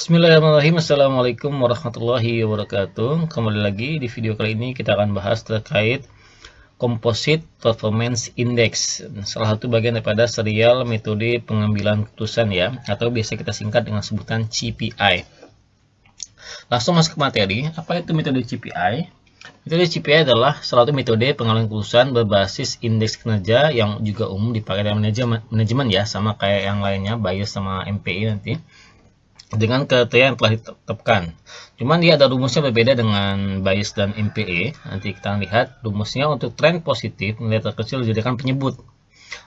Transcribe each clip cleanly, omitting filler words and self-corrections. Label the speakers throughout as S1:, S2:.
S1: Bismillahirrahmanirrahim. Assalamualaikum warahmatullahi wabarakatuh. Kembali lagi di video kali ini kita akan bahas terkait Composite Performance Index, salah satu bagian daripada serial metode pengambilan keputusan ya, atau biasa kita singkat dengan sebutan CPI. Langsung masuk ke materi. Apa itu metode CPI? Metode CPI adalah salah satu metode pengambilan keputusan berbasis indeks kinerja yang juga umum dipakai dalam manajemen ya, sama kayak yang lainnya, Bayes sama MPI nanti, dengan kriteria yang telah ditetapkan. Cuman dia ada rumusnya berbeda dengan Bayes dan MPE. Nanti kita lihat rumusnya. Untuk tren positif, nilai terkecil dijadikan penyebut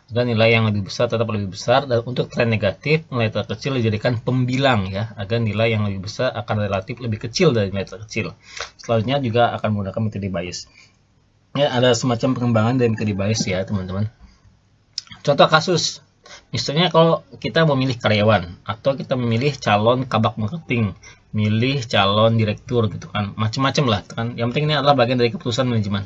S1: agar nilai yang lebih besar tetap lebih besar, dan untuk tren negatif, nilai terkecil dijadikan pembilang ya, agar nilai yang lebih besar akan relatif lebih kecil dari nilai terkecil. Selanjutnya juga akan menggunakan metode Bayes. Ya, ada semacam pengembangan dari metode Bayes ya teman-teman. Contoh kasus, misalnya kalau kita memilih karyawan atau kita memilih calon kabak marketing, milih calon direktur gitu kan, macam-macam lah kan. Yang penting ini adalah bagian dari keputusan manajemen.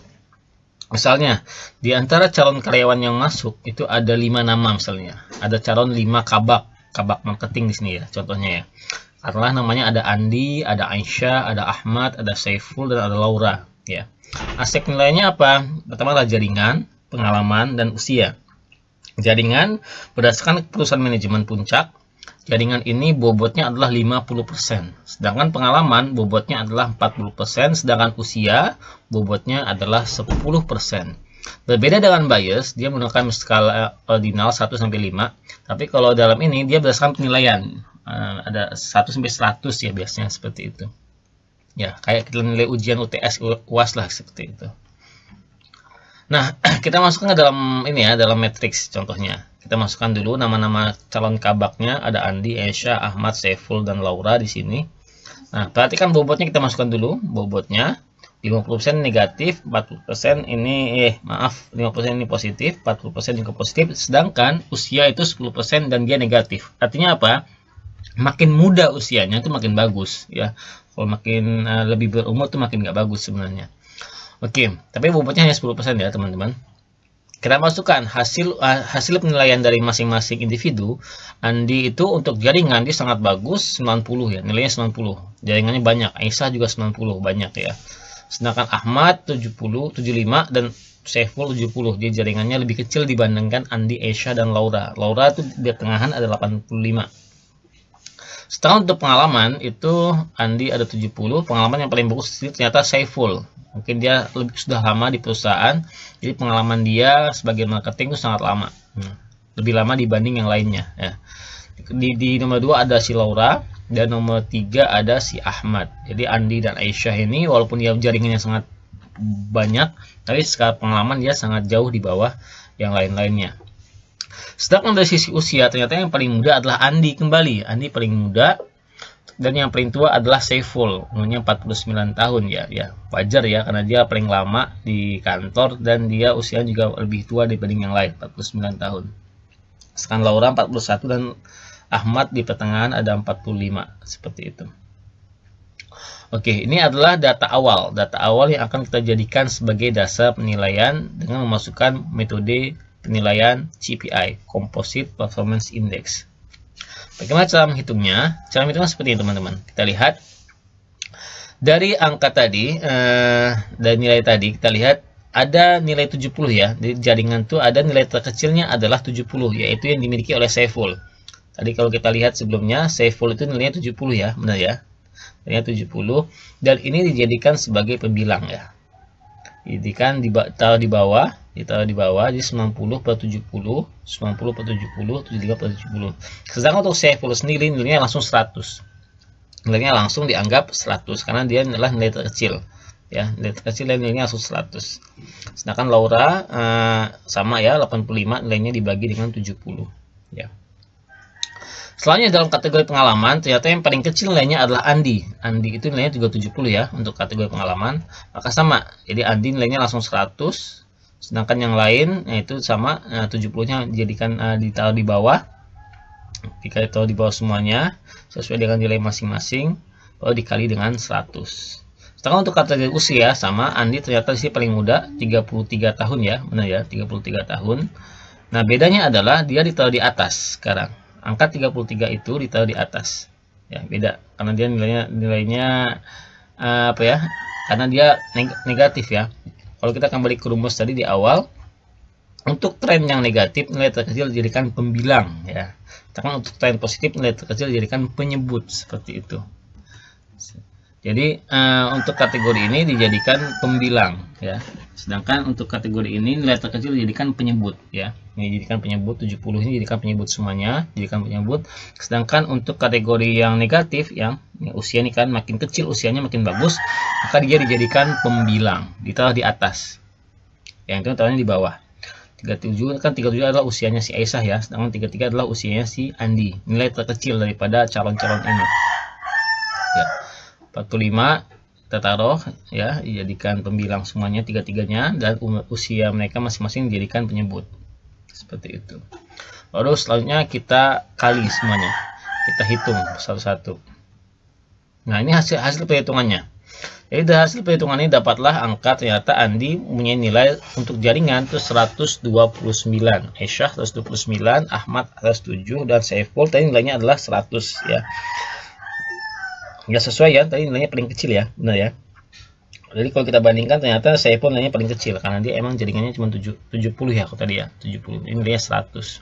S1: Misalnya di antara calon karyawan yang masuk itu ada 5 nama misalnya. Ada calon 5 kabak marketing di sini ya contohnya ya. Karena namanya ada Andi, ada Aisyah, ada Ahmad, ada Saiful, dan ada Laura ya. Aspek nilainya apa? Pertama adalah jaringan, pengalaman, dan usia. Jaringan berdasarkan keputusan manajemen puncak, jaringan ini bobotnya adalah 50%, sedangkan pengalaman bobotnya adalah 40%, sedangkan usia bobotnya adalah 10%. Berbeda dengan Bayes, dia menggunakan skala ordinal 1 sampai 5, tapi kalau dalam ini dia berdasarkan penilaian, ada 1 sampai 100 ya biasanya seperti itu. Ya, kayak kita nilai ujian UTS UAS lah seperti itu. Nah, kita masukkan ke dalam ini ya, dalam matriks contohnya. Kita masukkan dulu nama-nama calon kabaknya, ada Andi, Aisyah, Ahmad, Saiful, dan Laura di sini. Nah, perhatikan bobotnya kita masukkan dulu, bobotnya 50% negatif, 40% ini 50% ini positif, 40% juga positif, sedangkan usia itu 10% dan dia negatif. Artinya apa? Makin muda usianya itu makin bagus ya. Kalau makin lebih berumur itu makin nggak bagus sebenarnya. Oke, tapi bobotnya hanya 10% ya teman-teman. Kita masukkan hasil penilaian dari masing-masing individu. Andi itu untuk jaringan dia sangat bagus, 90 ya, nilainya 90. Jaringannya banyak, Aisyah juga 90, banyak ya. Sedangkan Ahmad 70, 75, dan Saiful 70. Dia jaringannya lebih kecil dibandingkan Andi, Aisyah, dan Laura. Laura itu di tengahan ada 85. Setelah untuk pengalaman itu Andi ada 70, pengalaman yang paling bagus ternyata Saiful. Mungkin dia sudah lama di perusahaan, jadi pengalaman dia sebagai marketing itu sangat lama, lebih lama dibanding yang lainnya ya. Di nomor 2 ada si Laura, dan nomor 3 ada si Ahmad. Jadi Andi dan Aisyah ini walaupun dia jaringannya sangat banyak, tapi secara pengalaman dia sangat jauh di bawah yang lain-lainnya. Sedangkan dari sisi usia, ternyata yang paling muda adalah Andi kembali. Andi paling muda, dan yang paling tua adalah Saiful, umurnya 49 tahun ya. Wajar ya, karena dia paling lama di kantor dan dia usia juga lebih tua dibanding yang lain, 49 tahun. Sedangkan Laura 41 dan Ahmad di pertengahan ada 45, seperti itu. Oke, ini adalah data awal yang akan kita jadikan sebagai dasar penilaian dengan memasukkan metode penilaian CPI, Composite Performance Index. Bagaimana cara menghitungnya? Cara menghitungnya seperti ini teman-teman. Kita lihat dari angka tadi, dari nilai tadi kita lihat ada nilai 70 ya. Di jaringan itu ada nilai terkecilnya adalah 70, yaitu yang dimiliki oleh Saiful. Tadi kalau kita lihat sebelumnya, Saiful itu nilainya 70 ya, benar ya. Nilainya 70, dan ini dijadikan sebagai pembilang ya. Dijadikan ditaruh di bawah, jadi 90 per 70, 90 per 70, 75 per 70. Sedangkan untuk Saiful sendiri nilainya langsung 100. Nilainya langsung dianggap 100 karena dia adalah nilai terkecil. Ya, nilai terkecil dan nilainya langsung 100. Sedangkan Laura sama ya, 85, nilainya dibagi dengan 70 ya. Selanjutnya dalam kategori pengalaman, ternyata yang paling kecil nilainya adalah Andi. Andi itu nilainya juga 70 ya untuk kategori pengalaman. Maka sama. Jadi Andi nilainya langsung 100. Sedangkan yang lain yaitu sama, 70-nya dijadikan ditaruh di bawah. Jika ditaruh di bawah semuanya sesuai dengan nilai masing-masing, lalu dikali dengan 100. Sedangkan untuk kategori usia sama, Andi ternyata sih paling muda, 33 tahun ya, benar ya, 33 tahun. Nah, bedanya adalah dia ditaruh di atas sekarang. Angka 33 itu ditaruh di atas. ya, beda karena dia nilainya apa ya? Karena dia negatif ya. Kalau kita kembali ke rumus tadi di awal, untuk tren yang negatif nilai terkecil dijadikan pembilang ya. Sedangkan untuk tren positif nilai terkecil dijadikan penyebut, seperti itu. Jadi untuk kategori ini dijadikan pembilang ya. Sedangkan untuk kategori ini nilai terkecil dijadikan penyebut ya. Ini dijadikan penyebut, 70 ini dijadikan penyebut semuanya, dijadikan penyebut. Sedangkan untuk kategori yang negatif yang usia ini kan makin kecil usianya makin bagus, maka dia dijadikan pembilang, ditaruh di atas. Yang itu taruhnya di bawah. 37 kan 37 adalah usianya si Aisyah ya, sedangkan 33 adalah usianya si Andi. Nilai terkecil daripada calon-calon ini. Ya. 45 kita taruh ya, dijadikan pembilang semuanya tiga-tiganya, dan usia mereka masing-masing dijadikan penyebut. Seperti itu. Lalu selanjutnya kita kali semuanya. Kita hitung satu-satu. Nah, ini hasil perhitungannya. Jadi dari hasil perhitungan ini dapatlah angka ternyata Andi mempunyai nilai untuk jaringan itu 129, Aisyah 129, Ahmad 107, dan Saiful tadi nilainya adalah 100 ya. Nggak sesuai ya, tadi nilainya paling kecil ya, benar ya. Jadi kalau kita bandingkan ternyata Saiful nilainya paling kecil karena dia emang jaringannya cuma 70 ya kalau tadi ya, 70. Ini nilainya 100.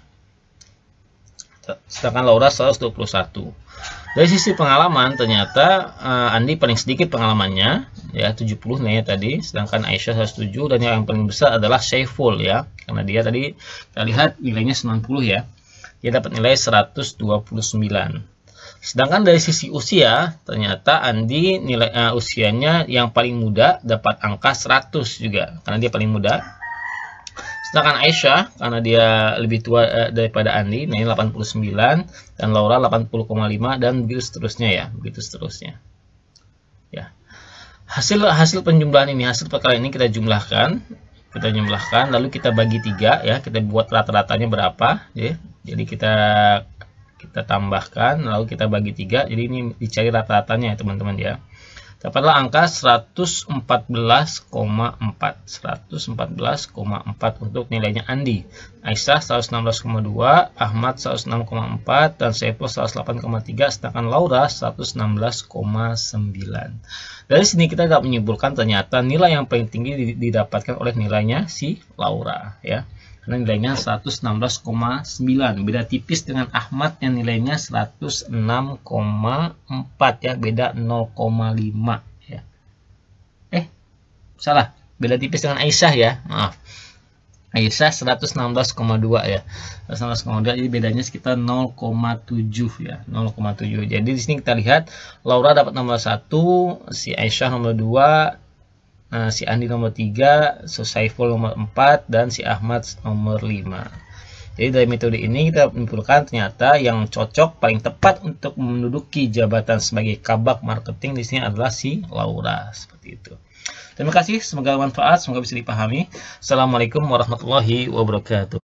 S1: Sedangkan Laura 121. Dari sisi pengalaman ternyata Andi paling sedikit pengalamannya ya, 70 nilainya tadi, sedangkan Aisyah 107, dan yang paling besar adalah Saiful ya, karena dia tadi kita lihat nilainya 90 ya. Dia dapat nilai 129. Sedangkan dari sisi usia ternyata Andi nilai usianya yang paling muda dapat angka 100 juga karena dia paling muda. Sedangkan Aisyah karena dia lebih tua daripada Andi, nilainya 89, dan Laura 80,5, dan begitu seterusnya ya, begitu seterusnya. Ya. Hasil penjumlahan ini, hasil perkara ini kita jumlahkan, lalu kita bagi 3 ya, kita buat rata-ratanya berapa ya. Jadi kita tambahkan, lalu kita bagi 3. Jadi ini dicari rata-ratanya ya teman-teman ya. Dapatlah angka 114,4 untuk nilainya Andi. Aisyah 116,2, Ahmad 106,4, dan Saiful 108,3, sedangkan Laura 116,9. Dari sini kita dapat menyimpulkan ternyata nilai yang paling tinggi didapatkan oleh nilainya si Laura ya. Karena nilainya 116,9, beda tipis dengan Ahmad yang nilainya 106,4 ya, beda 0,5 ya. Salah, beda tipis dengan Aisyah ya, maaf. Aisyah 116,2 ya, 116,2, jadi bedanya sekitar 0,7 ya, 0,7. Jadi di sini kita lihat Laura dapat nomor 1, si Aisyah nomor 2, si Andi nomor 3, Saiful nomor 4, dan si Ahmad nomor 5. Jadi dari metode ini kita menyimpulkan ternyata yang cocok paling tepat untuk menduduki jabatan sebagai kabak marketing di sini adalah si Laura, seperti itu. Terima kasih, semoga bermanfaat, semoga bisa dipahami. Assalamualaikum warahmatullahi wabarakatuh.